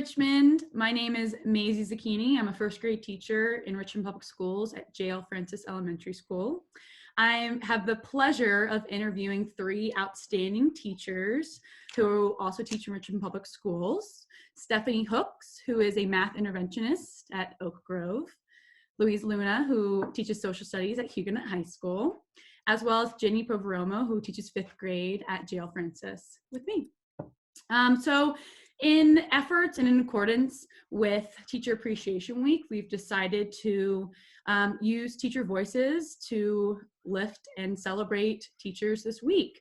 Richmond. My name is Maisie Zucchini. I'm a first grade teacher in Richmond Public Schools at J.L. Francis Elementary School. I have the pleasure of interviewing three outstanding teachers who also teach in Richmond Public Schools. Stephanie Hooks, who is a math interventionist at Oak Grove. Louise Luna, who teaches social studies at Huguenot High School, as well as Jenny Poveromo, who teaches fifth grade at J.L. Francis with me. So in efforts and in accordance with Teacher Appreciation Week, we've decided to use teacher voices to lift and celebrate teachers this week.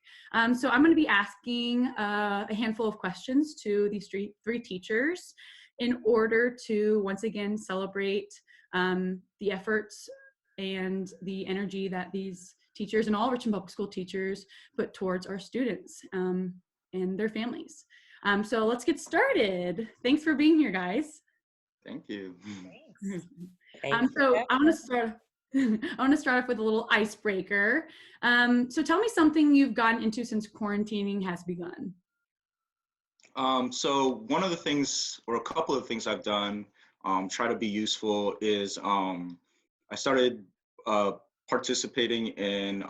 So I'm going to be asking a handful of questions to these three teachers in order to once again celebrate the efforts and the energy that these teachers and all Richmond Public School teachers put towards our students and their families. So let's get started. Thanks for being here, guys. Thank you. Thanks. So I want to start off with a little icebreaker. So tell me something you've gotten into since quarantining has begun. So one of the things, or a couple of things I've done, try to be useful is I started participating in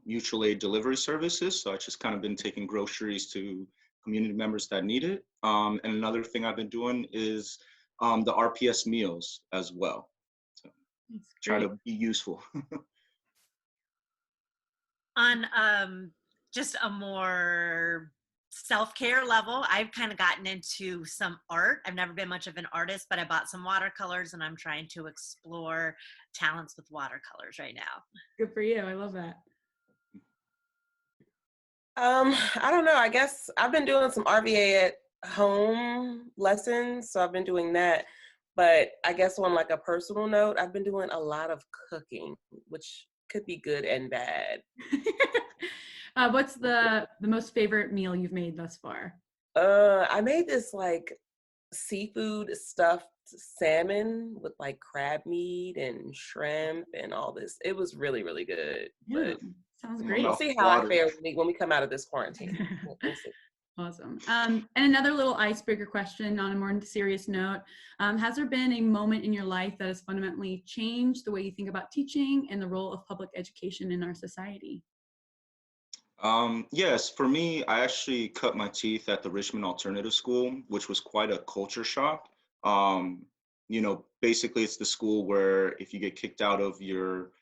mutual aid delivery services. So I've just kind of been taking groceries to community members that need it. And another thing I've been doing is the RPS meals as well. So try to be useful. On just a more self-care level, I've kind of gotten into some art. I've never been much of an artist, but I bought some watercolors and I'm trying to explore talents with watercolors right now. Good for you. I love that. I don't know. I guess I've been doing some RVA at home lessons, so I've been doing that. But I guess on like a personal note, I've been doing a lot of cooking, which could be good and bad. What's the most favorite meal you've made thus far? I made this like seafood stuffed salmon with like crab meat and shrimp and all this. It was really, really good. Yeah, but sounds great. We'll see how I fare when we come out of this quarantine. We'll see. Awesome. And another little icebreaker question on a more serious note. Has there been a moment in your life that has fundamentally changed the way you think about teaching and the role of public education in our society? Yes, for me, I actually cut my teeth at the Richmond Alternative School, which was quite a culture shock. Basically it's the school where if you get kicked out of your,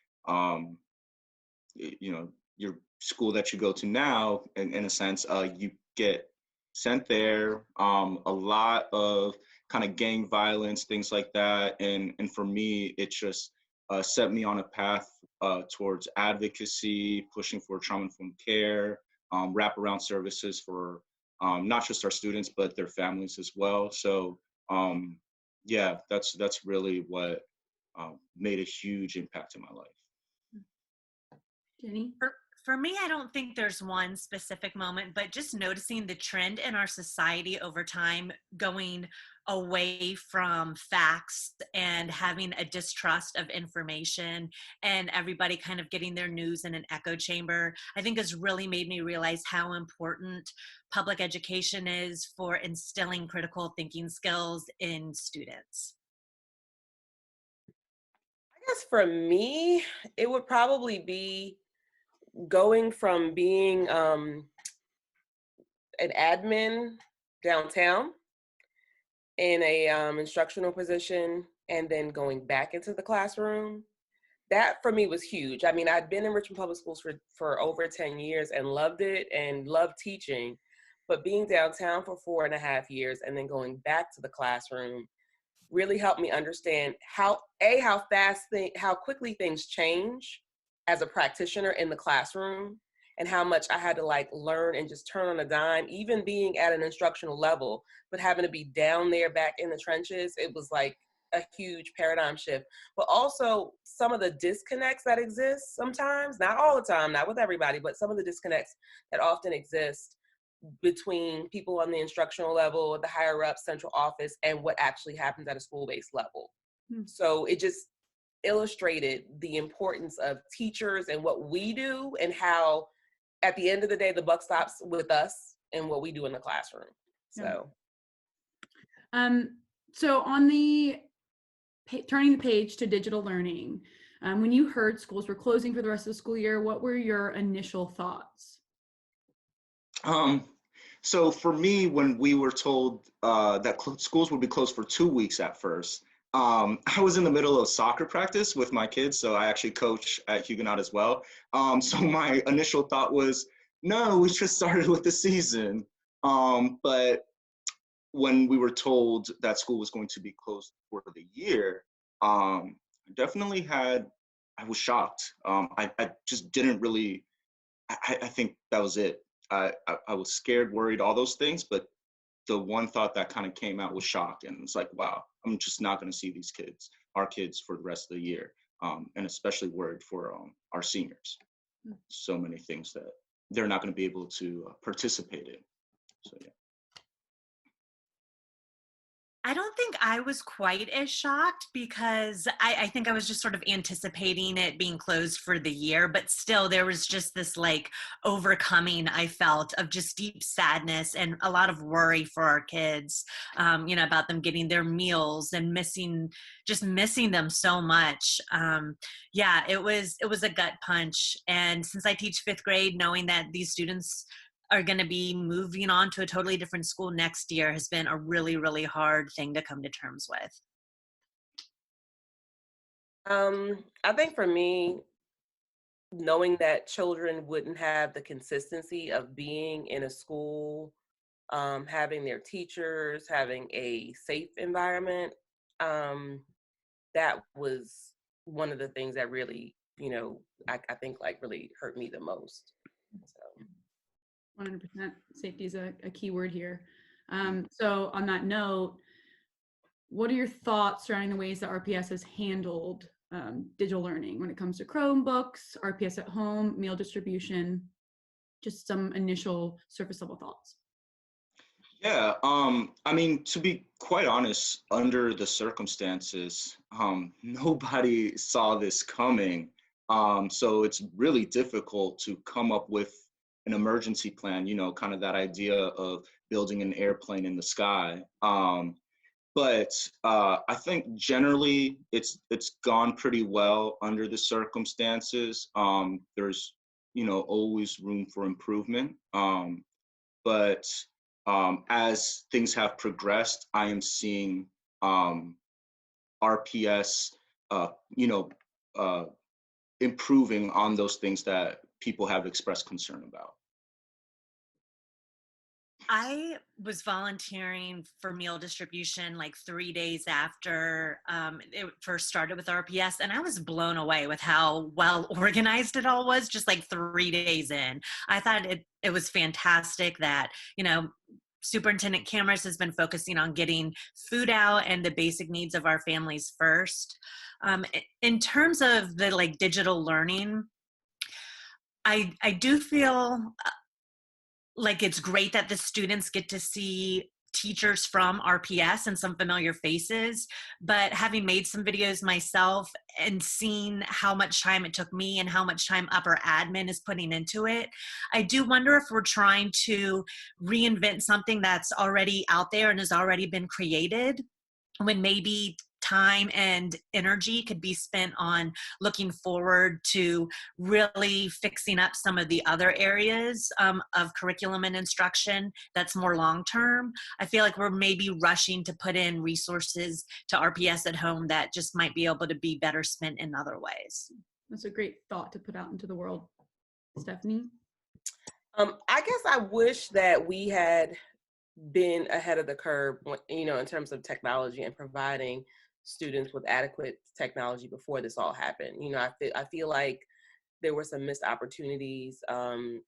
your school that you go to now, in a sense, you get sent there. A lot of kind of gang violence, things like that. And for me, it just set me on a path towards advocacy, pushing for trauma-informed care, wraparound services for not just our students, but their families as well. So yeah, that's really what made a huge impact in my life. Jenny? For me, I don't think there's one specific moment, but just noticing the trend in our society over time going away from facts and having a distrust of information and everybody kind of getting their news in an echo chamber, I think has really made me realize how important public education is for instilling critical thinking skills in students. I guess for me, it would probably be going from being an admin downtown in a instructional position and then going back into the classroom. That for me was huge. I mean, I'd been in Richmond Public Schools for over 10 years and loved it and loved teaching, but being downtown for 4.5 years and then going back to the classroom really helped me understand how quickly things change as a practitioner in the classroom and how much I had to like learn and just turn on a dime, even being at an instructional level, but having to be down there back in the trenches. It was like a huge paradigm shift, but also some of the disconnects that exist sometimes, not all the time, not with everybody, but some of the disconnects that often exist between people on the instructional level, the higher up central office, and what actually happens at a school-based level. So it just illustrated the importance of teachers and what we do and how at the end of the day the buck stops with us and what we do in the classroom. So So on the turning the page to digital learning, when you heard schools were closing for the rest of the school year, what were your initial thoughts? So for me, when we were told that schools would be closed for 2 weeks at first, I was in the middle of soccer practice with my kids, so I actually coach at Huguenot as well. So my initial thought was, no, we just started with the season. But when we were told that school was going to be closed for the year, definitely I was shocked. I just didn't really, I think that was it. I was scared, worried, all those things, but the one thought that kind of came out was shock. And it's like, wow, I'm just not going to see our kids for the rest of the year. And especially worried for our seniors. So many things that they're not going to be able to participate in. So, yeah. I don't think I was quite as shocked because I think I was just sort of anticipating it being closed for the year, but still there was just this like overcoming I felt of just deep sadness and a lot of worry for our kids, about them getting their meals and missing them so much. Yeah, it was a gut punch. And since I teach fifth grade, knowing that these students are going to be moving on to a totally different school next year has been a really, really hard thing to come to terms with. I think for me, knowing that children wouldn't have the consistency of being in a school, having their teachers, having a safe environment, that was one of the things that really, I think like really hurt me the most. So. 100%. Safety is a key word here. So on that note, what are your thoughts surrounding the ways that RPS has handled digital learning when it comes to Chromebooks, RPS at home, meal distribution? Just some initial surface level thoughts. Yeah, I mean, to be quite honest, under the circumstances, nobody saw this coming. So it's really difficult to come up with an emergency plan, kind of that idea of building an airplane in the sky. But I think generally it's gone pretty well under the circumstances. There's, always room for improvement. But as things have progressed, I am seeing RPS, improving on those things that people have expressed concern about. I was volunteering for meal distribution like 3 days after it first started with RPS, and I was blown away with how well organized it all was just like 3 days in. I thought it was fantastic that, Superintendent Cameras has been focusing on getting food out and the basic needs of our families first. In terms of the like digital learning, I do feel like it's great that the students get to see teachers from RPS and some familiar faces, but having made some videos myself and seen how much time it took me and how much time upper admin is putting into it, I do wonder if we're trying to reinvent something that's already out there and has already been created, when maybe time and energy could be spent on looking forward to really fixing up some of the other areas of curriculum and instruction that's more long-term. I feel like we're maybe rushing to put in resources to RPS at home that just might be able to be better spent in other ways. That's a great thought to put out into the world. Stephanie? I guess I wish that we had been ahead of the curve, in terms of technology and providing students with adequate technology before this all happened. I feel like there were some missed opportunities, some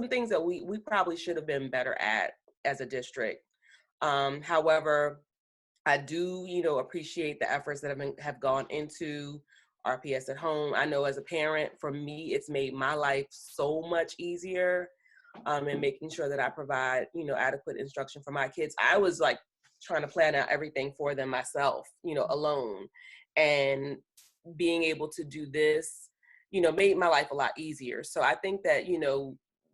things that we probably should have been better at as a district. However, I do, appreciate the efforts that have gone into RPS at home. I know as a parent, for me, it's made my life so much easier. And making sure that I provide, adequate instruction for my kids. I was like trying to plan out everything for them myself, alone. And being able to do this, made my life a lot easier. So I think that,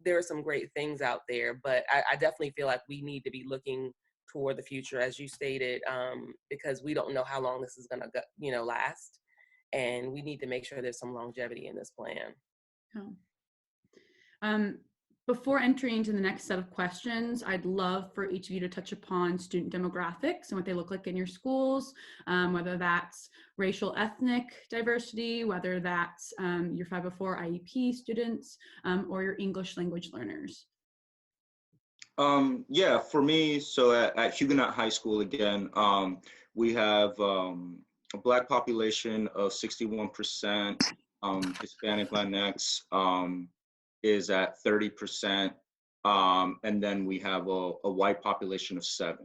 there are some great things out there, but I definitely feel like we need to be looking toward the future, as you stated, because we don't know how long this is going to, last. And we need to make sure there's some longevity in this plan. Oh. Before entering into the next set of questions, I'd love for each of you to touch upon student demographics and what they look like in your schools, whether that's racial, ethnic diversity, whether that's your 504 IEP students, or your English language learners. Yeah, for me, so at Huguenot High School, again, we have a Black population of 61%, Hispanic Latinx is at 30%, and then we have a white population of 7%.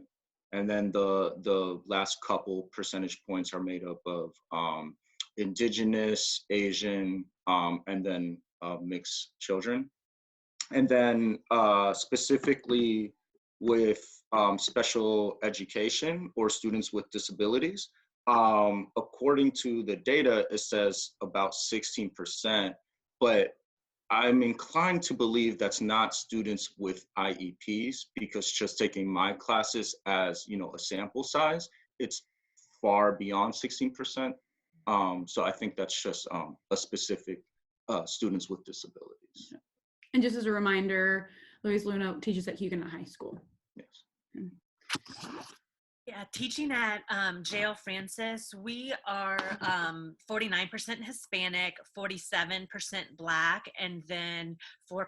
And then the last couple percentage points are made up of Indigenous, Asian, and then mixed children. And then specifically with special education or students with disabilities, according to the data, it says about 16%, but I'm inclined to believe that's not students with IEPs, because just taking my classes as, a sample size, it's far beyond 16%. So I think that's just a specific students with disabilities. Yeah. And just as a reminder, Louise Luna teaches at Huguenot High School. Yes. Yeah, teaching at J.L. Francis, we are 49% Hispanic, 47% Black, and then 4%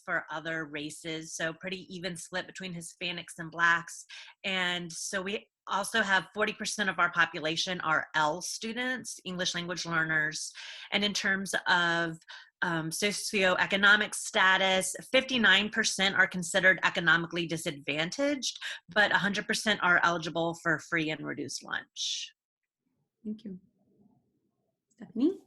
for other races. So pretty even split between Hispanics and Blacks. And so we also have 40% of our population are L students, English language learners. And in terms of socioeconomic status, 59% are considered economically disadvantaged, but 100% are eligible for free and reduced lunch. Thank you. Stephanie?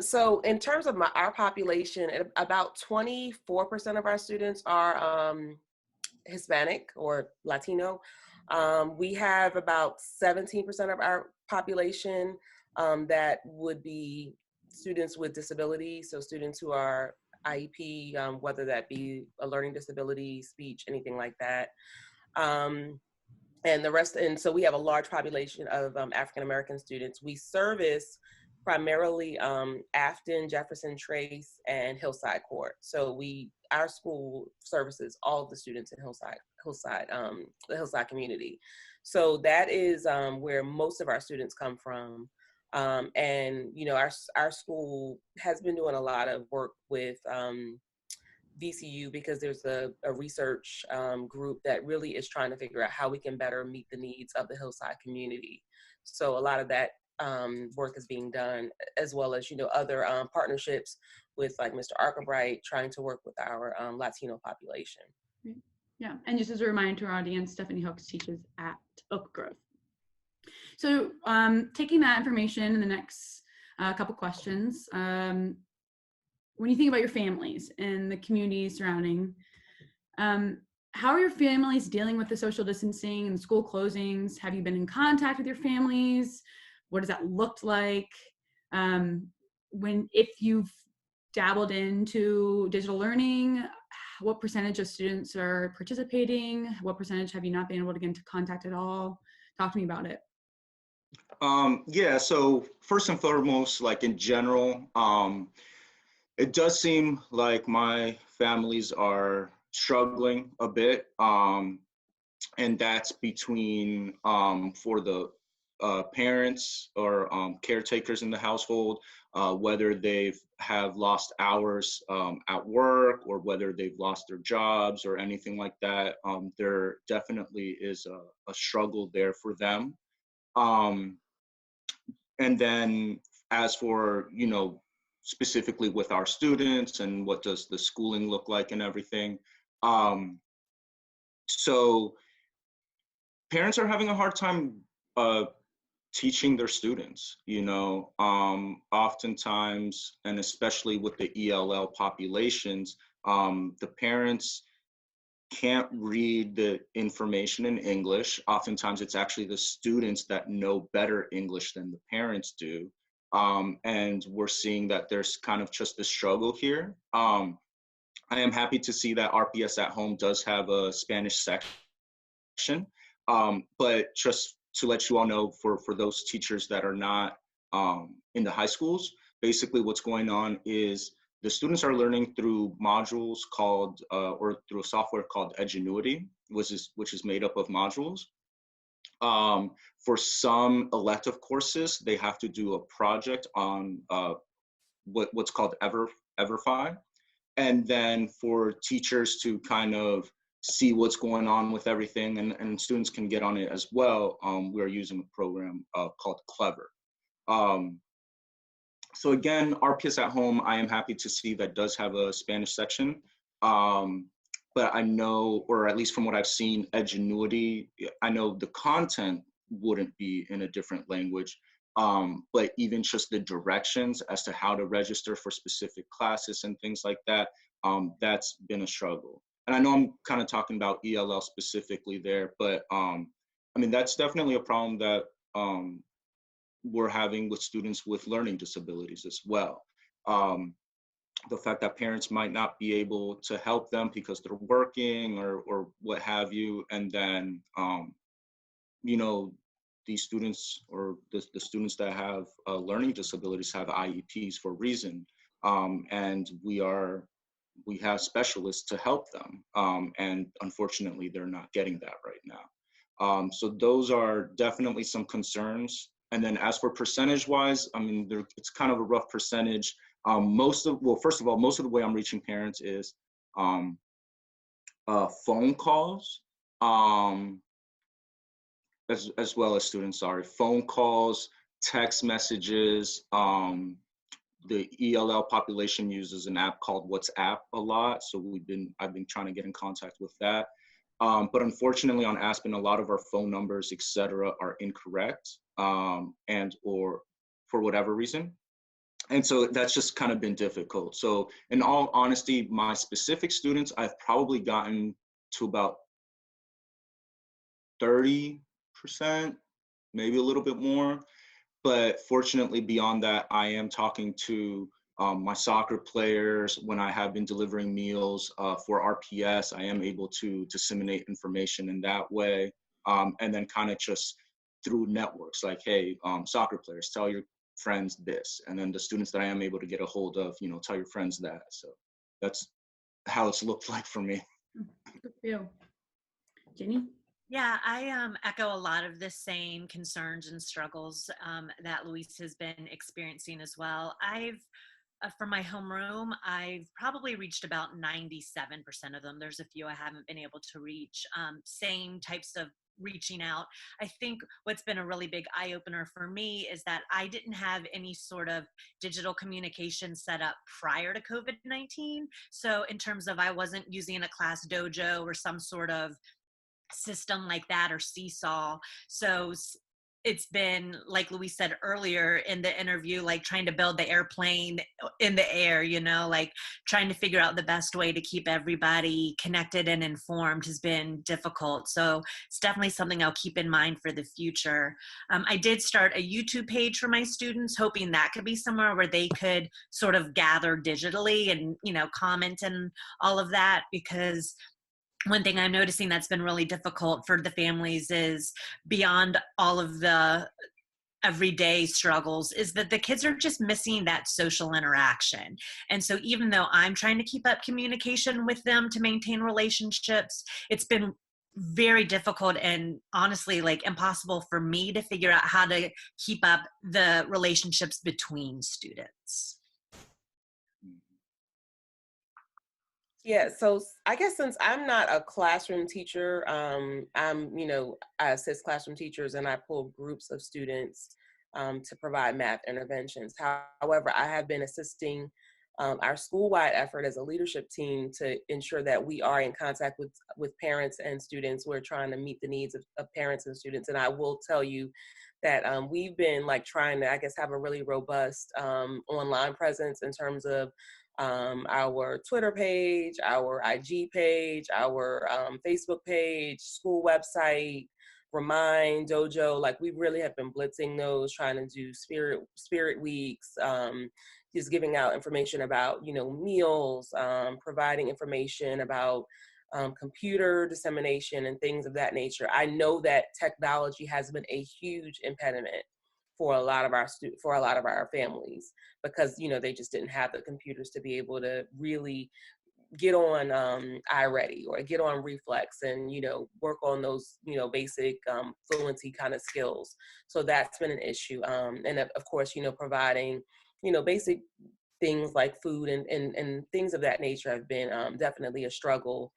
So in terms of our population, about 24% of our students are Hispanic or Latino. We have about 17% of our population that would be students with disabilities, so students who are IEP, whether that be a learning disability, speech, anything like that. And the rest, and so we have a large population of African-American students. We service primarily Afton, Jefferson, Trace, and Hillside Court. So our school services all of the students in the Hillside community. So that is where most of our students come from. And our school has been doing a lot of work with VCU, because there's a research group that really is trying to figure out how we can better meet the needs of the Hillside community. So a lot of that work is being done, as well as other partnerships with like Mr. Arkabright, trying to work with our Latino population. Yeah, and just as a reminder to our audience, Stephanie Hooks teaches at Oak Grove. So taking that information in the next couple questions, when you think about your families and the community surrounding, how are your families dealing with the social distancing and school closings? Have you been in contact with your families? What does that look like? If you've dabbled into digital learning, what percentage of students are participating? What percentage have you not been able to get into contact at all? Talk to me about it. Yeah, so first and foremost, like in general, it does seem like my families are struggling a bit, and that's between for the parents or caretakers in the household, whether they have lost hours at work or whether they've lost their jobs or anything like that. There definitely is a struggle there for them. And then as for, specifically with our students and what does the schooling look like and everything. So parents are having a hard time teaching their students, oftentimes, and especially with the ELL populations, the parents can't read the information in English. Oftentimes it's actually the students that know better English than the parents do. And we're seeing that there's kind of just a struggle here. I am happy to see that RPS at Home does have a Spanish section But just to let you all know, for those teachers that are not in the high schools, basically what's going on is the students are learning through modules called, or through a software called Edgenuity, which is made up of modules. For some elective courses, they have to do a project on what's called Everfi. And then for teachers to kind of see what's going on with everything, and students can get on it as well, we're using a program called Clever. So again, RPS at Home, I am happy to see that does have a Spanish section. But I know, or at least from what I've seen, Edgenuity, I know the content wouldn't be in a different language, but even just the directions as to how to register for specific classes and things like that, that's been a struggle. And I know I'm kind of talking about ELL specifically there, but I mean, that's definitely a problem that we're having with students with learning disabilities as well. The fact that parents might not be able to help them because they're working or what have you. And then, you know, these students or the students that have learning disabilities have IEPs for a reason. And we have specialists to help them. And unfortunately, they're not getting that right now. So those are definitely some concerns. And then as for percentage wise, I mean, it's kind of a rough percentage. First of all, most of the way I'm reaching parents is phone calls, as well as students, phone calls, text messages. The ELL population uses an app called WhatsApp a lot. So I've been trying to get in contact with that. But unfortunately on Aspen, a lot of our phone numbers, et cetera, are incorrect and or for whatever reason. And so that's just kind of been difficult. So in all honesty, my specific students, I've probably gotten to about 30%, maybe a little bit more. But fortunately, beyond that, I am talking to my soccer players. When I have been delivering meals for RPS, I am able to disseminate information in that way. And then kind of just through networks like, hey, soccer players, tell your friends this. And then the students that I am able to get a hold of, tell your friends that. So that's how it's looked like for me. Good for you. Jenny? Yeah, I echo a lot of the same concerns and struggles that Luis has been experiencing as well. For my homeroom, I've probably reached about 97% of them. There's a few I haven't been able to reach. Same types of reaching out. I think what's been a really big eye-opener for me is that I didn't have any sort of digital communication set up prior to COVID-19. So in terms of I wasn't using a class dojo or some sort of system like that or seesaw. So it's been, like Luis said earlier in the interview, like trying to build the airplane in the air, like trying to figure out the best way to keep everybody connected and informed has been difficult. So it's definitely something I'll keep in mind for the future. I did start a YouTube page for my students, hoping that could be somewhere where they could sort of gather digitally and, comment and all of that, because one thing I'm noticing that's been really difficult for the families is, beyond all of the everyday struggles, is that the kids are just missing that social interaction. And so even though I'm trying to keep up communication with them to maintain relationships, it's been very difficult and honestly like impossible for me to figure out how to keep up the relationships between students. Yeah, so I guess since I'm not a classroom teacher, I assist classroom teachers and I pull groups of students to provide math interventions. However, I have been assisting our school-wide effort as a leadership team to ensure that we are in contact with parents and students. We're trying to meet the needs of parents and students. And I will tell you that we've been trying to, I guess, have a really robust online presence in terms of our Twitter page, our IG page, our Facebook page, school website, Remind, Dojo. We really have been blitzing those, trying to do spirit weeks, just giving out information about, meals, providing information about computer dissemination and things of that nature. I know that technology has been a huge impediment for a lot of our families, because they just didn't have the computers to be able to really get on iReady or get on Reflex and work on those basic fluency kind of skills. So that's been an issue, and of course providing basic things like food and things of that nature have been definitely a struggle.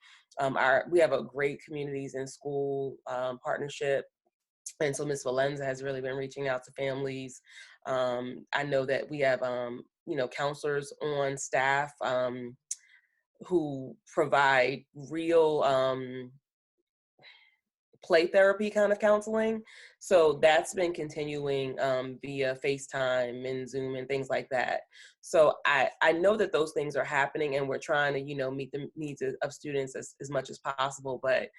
We have a great communities in school partnership, and so Ms. Valenza has really been reaching out to families. I know that we have counselors on staff who provide real play therapy kind of counseling. So that's been continuing via FaceTime and Zoom and things like that. So I know that those things are happening, and we're trying to, meet the needs of students as much as possible. But,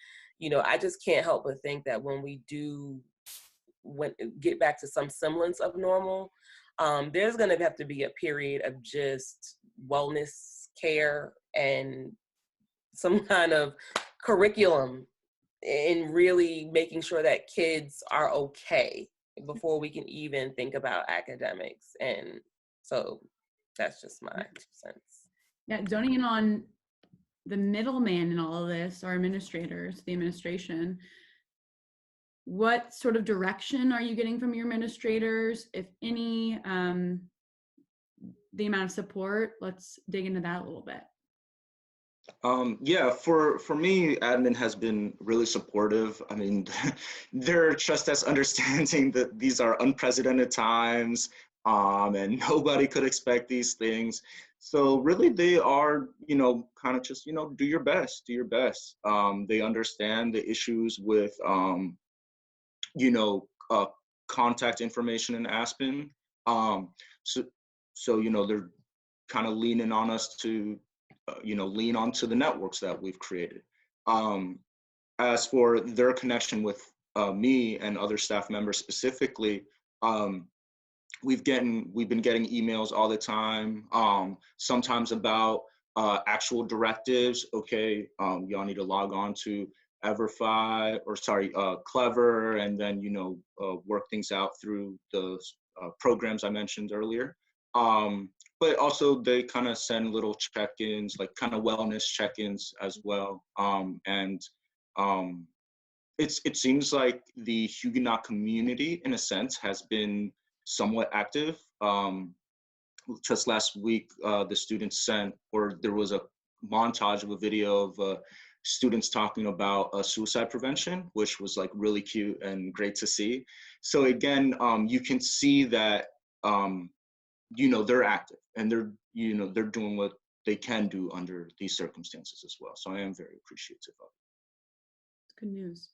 I just can't help but think that when we do get back to some semblance of normal, there's going to have to be a period of just wellness care and some kind of curriculum in really making sure that kids are okay before we can even think about academics. And so that's just my 2 cents. Yeah, zoning in on the middleman in all of this, our administrators, the administration. What sort of direction are you getting from your administrators, if any? The amount of support, let's dig into that a little bit. Yeah, for me, admin has been really supportive. I mean, they're just as understanding that these are unprecedented times, and nobody could expect these things. So really, they are, kind of just, do your best, do your best. They understand the issues with, contact information in Aspen. So they're kind of leaning on us to, lean onto the networks that we've created. As for their connection with me and other staff members specifically, we've been getting emails all the time, sometimes about actual directives. Okay, y'all need to log on to Clever, and then work things out through the programs I mentioned earlier. But also they kind of send little check-ins, like kind of wellness check-ins as well. It seems like the Huguenot community, in a sense, has been somewhat active. Just last week, the students there was a montage of a video of students talking about suicide prevention, which was like really cute and great to see. So again, you can see that they're active, and they're doing what they can do under these circumstances as well. So I am very appreciative of it. Good news.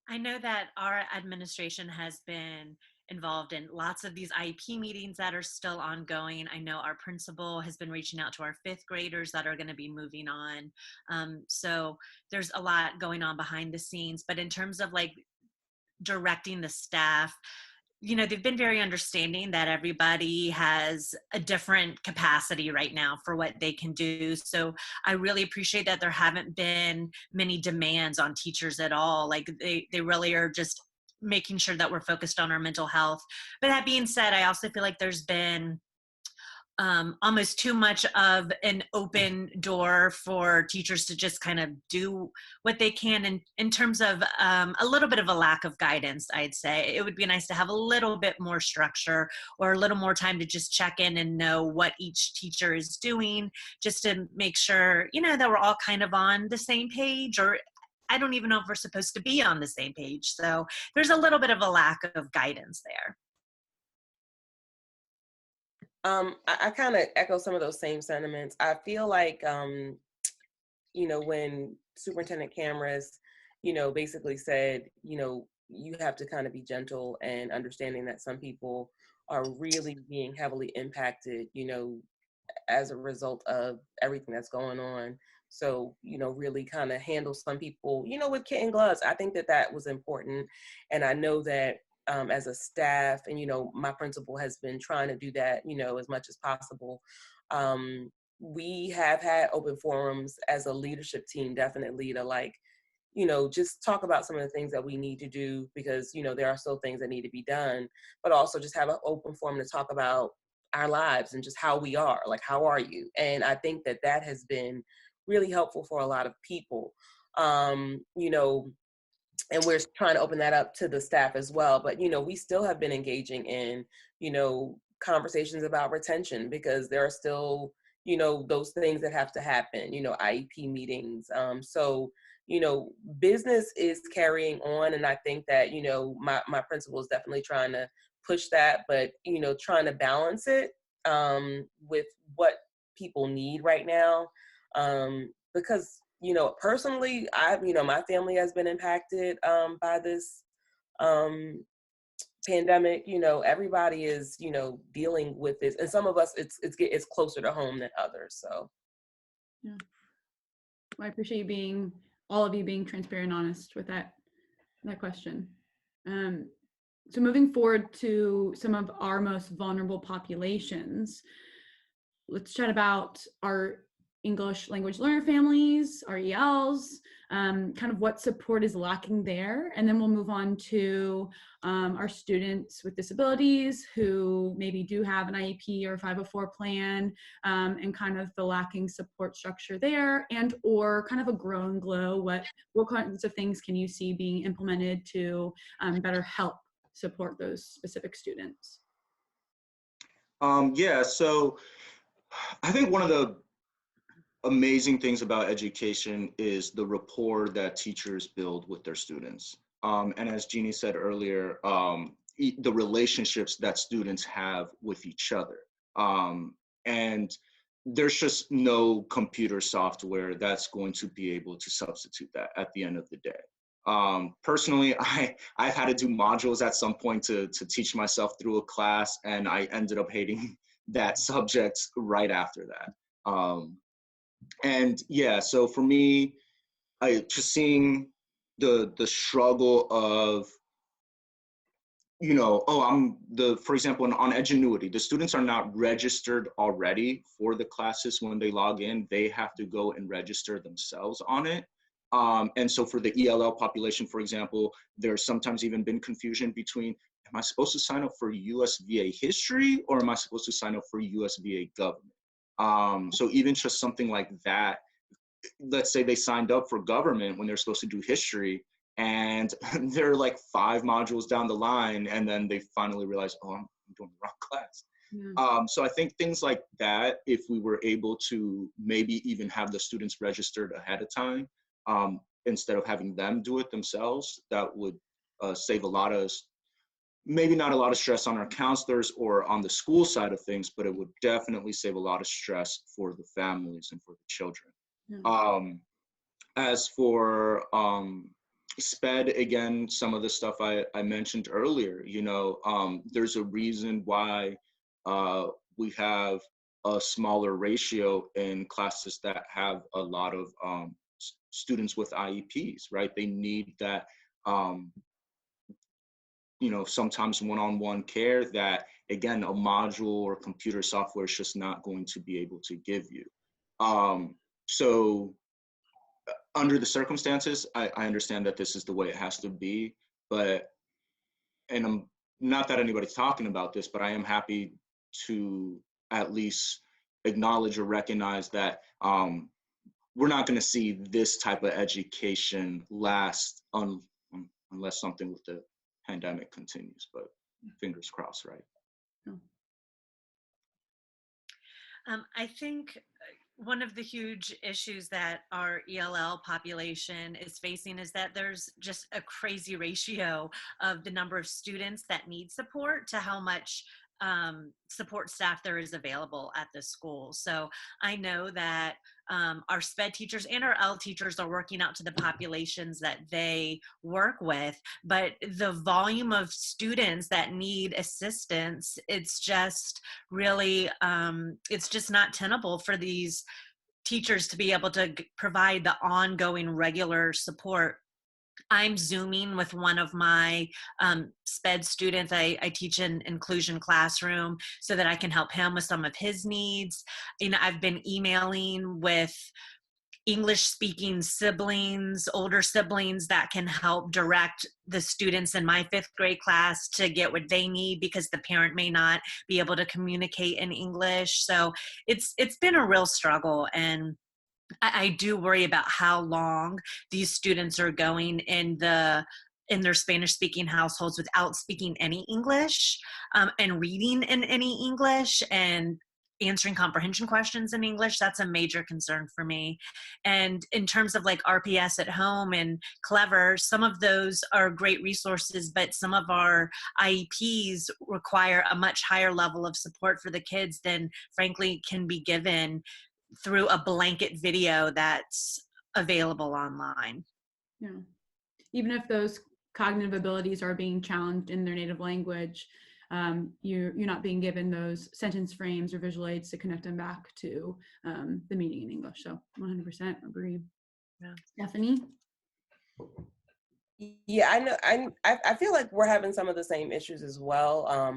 I know that our administration has been involved in lots of these IEP meetings that are still ongoing. I know our principal has been reaching out to our 5th graders that are going to be moving on. So there's a lot going on behind the scenes, but in terms of like directing the staff, they've been very understanding that everybody has a different capacity right now for what they can do. So I really appreciate that there haven't been many demands on teachers at all. Like they really are just making sure that we're focused on our mental health. But that being said, I also feel like there's been almost too much of an open door for teachers to just kind of do what they can in terms of a little bit of a lack of guidance. I'd say it would be nice to have a little bit more structure or a little more time to just check in and know what each teacher is doing, just to make sure, that we're all kind of on the same page, or I don't even know if we're supposed to be on the same page. So there's a little bit of a lack of guidance there. I kind of echo some of those same sentiments. I feel like, when Superintendent Cameras, basically said, you have to kind of be gentle and understanding that some people are really being heavily impacted, as a result of everything that's going on. So, really kind of handle some people, with kit and gloves. I think that was important. And I know that as a staff, and my principal has been trying to do that, as much as possible. we have had open forums as a leadership team, definitely, to like, just talk about some of the things that we need to do, because, there are still things that need to be done, but also just have an open forum to talk about our lives and just how we are, like, how are you? And I think that that has been really helpful for a lot of people. And we're trying to open that up to the staff as well. But, we still have been engaging in, conversations about retention, because there are still, those things that have to happen, IEP meetings. So, business is carrying on. And I think that, my principal is definitely trying to push that, but, trying to balance it with what people need right now. Because personally, my family has been impacted by this pandemic. Everybody is, dealing with this, and some of us, it's closer to home than others. So, yeah, well, I appreciate all of you being transparent and honest with that question. So moving forward to some of our most vulnerable populations, let's chat about our English language learner families, our ELs, kind of what support is lacking there. And then we'll move on to our students with disabilities who maybe do have an IEP or 504 plan, and kind of the lacking support structure there, and or kind of a grow and glow. What kinds of things can you see being implemented to better help support those specific students? Yeah, so I think one of the amazing things about education is the rapport that teachers build with their students. And as Jeannie said earlier, the relationships that students have with each other. And there's just no computer software that's going to be able to substitute that at the end of the day. Personally, I've had to do modules at some point to teach myself through a class, and I ended up hating that subject right after that. And yeah, so for me, I just seeing the struggle of, for example, on Edgenuity, the students are not registered already for the classes when they log in. They have to go and register themselves on it. And so for the ELL population, for example, there's sometimes even been confusion between, am I supposed to sign up for USVA history, or am I supposed to sign up for USVA government? So even just something like that, let's say they signed up for government when they're supposed to do history, and they're like 5 modules down the line, and then they finally realize, oh, I'm doing the wrong class. Yeah. So I think things like that, if we were able to maybe even have the students registered ahead of time, instead of having them do it themselves, that would save a lot of, maybe not a lot of stress on our counselors or on the school side of things, but it would definitely save a lot of stress for the families and for the children. Yeah. As for SPED, again, some of the stuff I mentioned earlier, there's a reason why we have a smaller ratio in classes that have a lot of students with IEPs, right? They need that, sometimes one-on-one care that, again, a module or computer software is just not going to be able to give you. So under the circumstances, I understand that this is the way it has to be, and I'm not that anybody's talking about this, but I am happy to at least acknowledge or recognize that we're not going to see this type of education last unless something with the pandemic continues, but fingers crossed, right? I think one of the huge issues that our ELL population is facing is that there's just a crazy ratio of the number of students that need support to how much support staff there is available at the school. So I know that our SPED teachers and our L teachers are working out to the populations that they work with, but the volume of students that need assistance, it's just really, it's just not tenable for these teachers to be able to provide the ongoing regular support I'm Zooming with one of my SPED students. I teach an inclusion classroom so that I can help him with some of his needs. I've been emailing with English speaking siblings, older siblings that can help direct the students in my 5th grade class to get what they need because the parent may not be able to communicate in English. So it's been a real struggle, and I do worry about how long these students are going in their Spanish speaking households without speaking any English, and reading in any English and answering comprehension questions in English. That's a major concern for me. And in terms of like RPS at home and Clever, some of those are great resources, but some of our IEPs require a much higher level of support for the kids than frankly can be given through a blanket video that's available online. Yeah. Even if those cognitive abilities are being challenged in their native language, you're not being given those sentence frames or visual aids to connect them back to the meaning in English. So 100% agree. Yeah. Stephanie? Yeah, I know. I feel like we're having some of the same issues as well.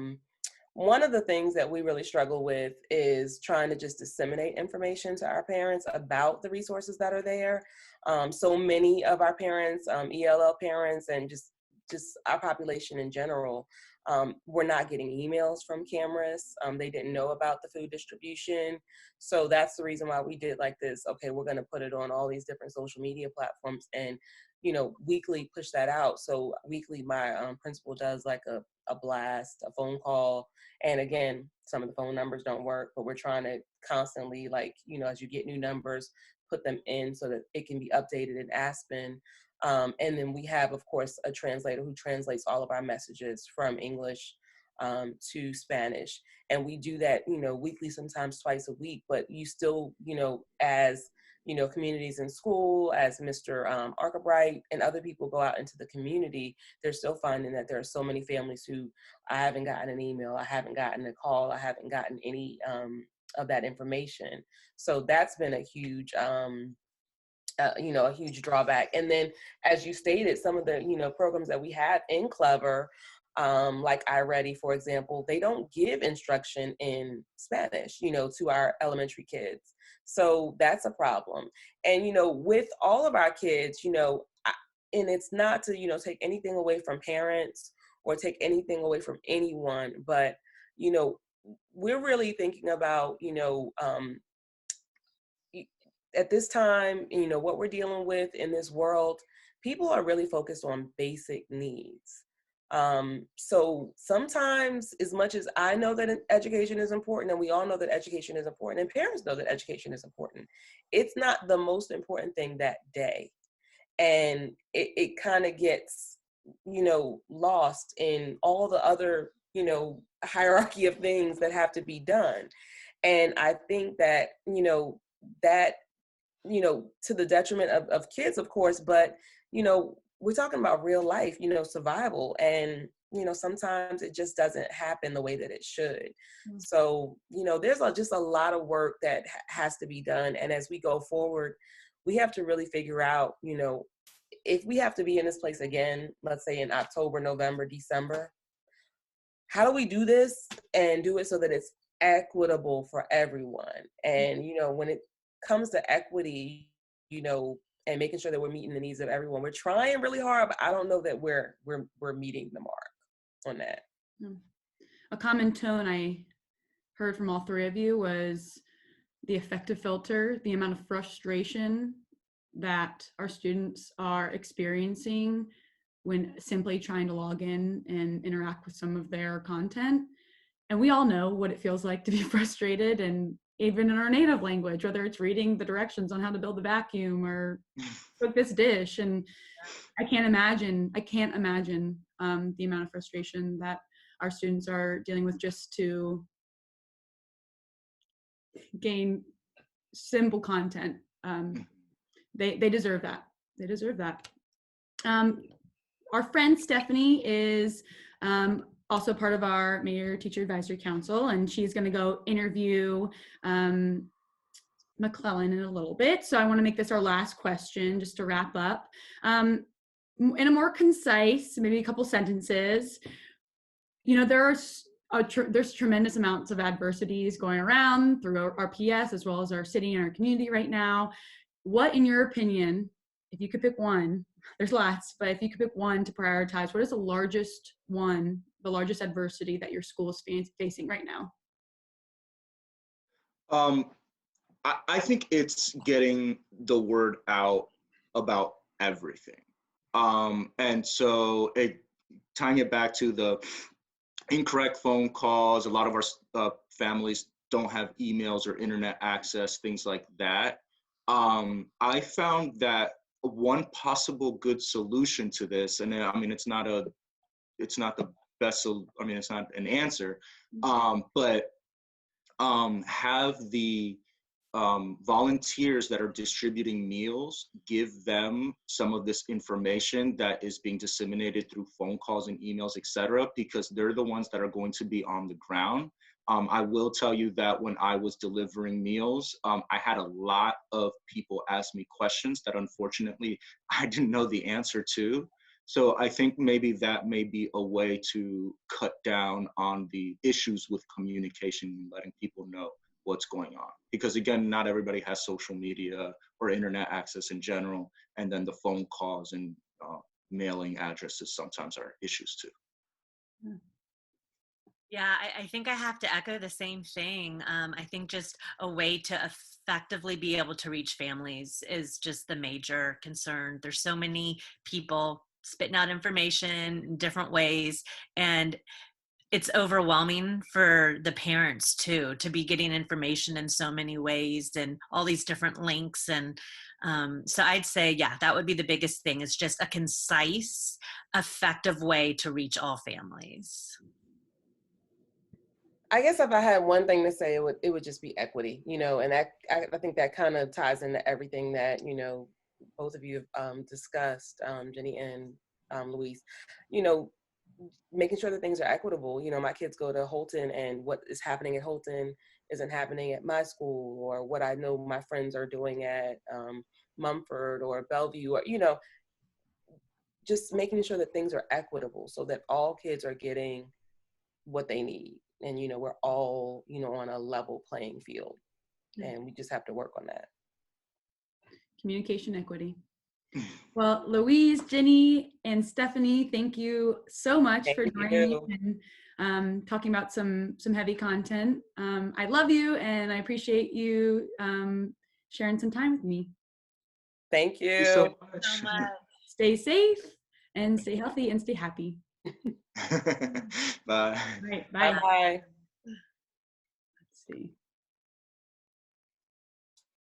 One of the things that we really struggle with is trying to just disseminate information to our parents about the resources that are there. So many of our parents, ELL parents, and just our population in general, we're not getting emails from cameras. They didn't know about the food distribution. So that's the reason why we did like this. Okay, we're going to put it on all these different social media platforms and, weekly push that out. So weekly, my principal does like a blast, a phone call. And again, some of the phone numbers don't work, but we're trying to constantly, like, as you get new numbers, put them in so that it can be updated in Aspen. And then we have, of course, a translator who translates all of our messages from English to Spanish. And we do that, weekly, sometimes twice a week, but you still, as communities in school, as Mr. Arkabright and other people go out into the community, they're still finding that there are so many families who I haven't gotten an email, I haven't gotten a call, I haven't gotten any of that information. So that's been a huge a huge drawback. And then, as you stated, some of the programs that we have in Clever, like iReady, for example, they don't give instruction in Spanish, to our elementary kids. So that's a problem. And with all of our kids, and it's not to take anything away from parents or take anything away from anyone, but we're really thinking about at this time, what we're dealing with in this world, people are really focused on basic needs. So sometimes, as much as I know that education is important, and we all know that education is important, and parents know that education is important, it's not the most important thing that day. And it kind of gets, lost in all the other, hierarchy of things that have to be done. And I think that, that to the detriment of kids, of course, but, we're talking about real life, survival. And, sometimes it just doesn't happen the way that it should. Mm-hmm. So, there's just a lot of work that has to be done. And as we go forward, we have to really figure out, if we have to be in this place again, let's say in October, November, December, how do we do this and do it so that it's equitable for everyone? And, when it comes to equity, and making sure that we're meeting the needs of everyone, we're trying really hard, but I don't know that we're meeting the mark on that. A common tone I heard from all three of you was the affective filter, the amount of frustration that our students are experiencing when simply trying to log in and interact with some of their content. And we all know what it feels like to be frustrated, and even in our native language, whether it's reading the directions on how to build a vacuum or cook this dish. And I can't imagine the amount of frustration that our students are dealing with just to gain simple content. They deserve that. They deserve that. Our friend Stephanie is also part of our Mayor Teacher Advisory Council, and she's going to go interview McClellan in a little bit. So I want to make this our last question just to wrap up. in a more concise, maybe a couple sentences, there's tremendous amounts of adversities going around through our PS as well as our city and our community right now. What, in your opinion, if you could pick one, there's lots, but if you could pick one to prioritize, what is the largest adversity that your school is facing right now? I think it's getting the word out about everything. And so tying it back to the incorrect phone calls, a lot of our families don't have emails or internet access, things like that. I found that one possible good solution to this, and I mean, it's not the best, I mean, it's not an answer, but have the volunteers that are distributing meals give them some of this information that is being disseminated through phone calls and emails, etc., because they're the ones that are going to be on the ground. I will tell you that when I was delivering meals, I had a lot of people ask me questions that unfortunately I didn't know the answer to. So I think maybe that may be a way to cut down on the issues with communication and letting people know what's going on. Because again, not everybody has social media or internet access in general. And then the phone calls and mailing addresses sometimes are issues too. Yeah, I think I have to echo the same thing. I think just a way to effectively be able to reach families is just the major concern. There's so many people spitting out information in different ways, and it's overwhelming for the parents too, to be getting information in so many ways and all these different links. And so I'd say, yeah, that would be the biggest thing, is just a concise, effective way to reach all families. I guess if I had one thing to say, it would just be equity, and I think that kind of ties into everything that, both of you have discussed, Jenny and Louise, making sure that things are equitable. My kids go to Holton, and what is happening at Holton isn't happening at my school, or what I know my friends are doing at Mumford or Bellevue, or, just making sure that things are equitable so that all kids are getting what they need. And, we're all, on a level playing field, and we just have to work on that. Communication equity. Well, Louise, Jenny, and Stephanie, thank you so much for joining me and talking about some heavy content. I love you, and I appreciate you sharing some time with me. Thank you. So much. Stay safe and stay healthy and stay happy. Bye. All right, bye. Bye. Let's see.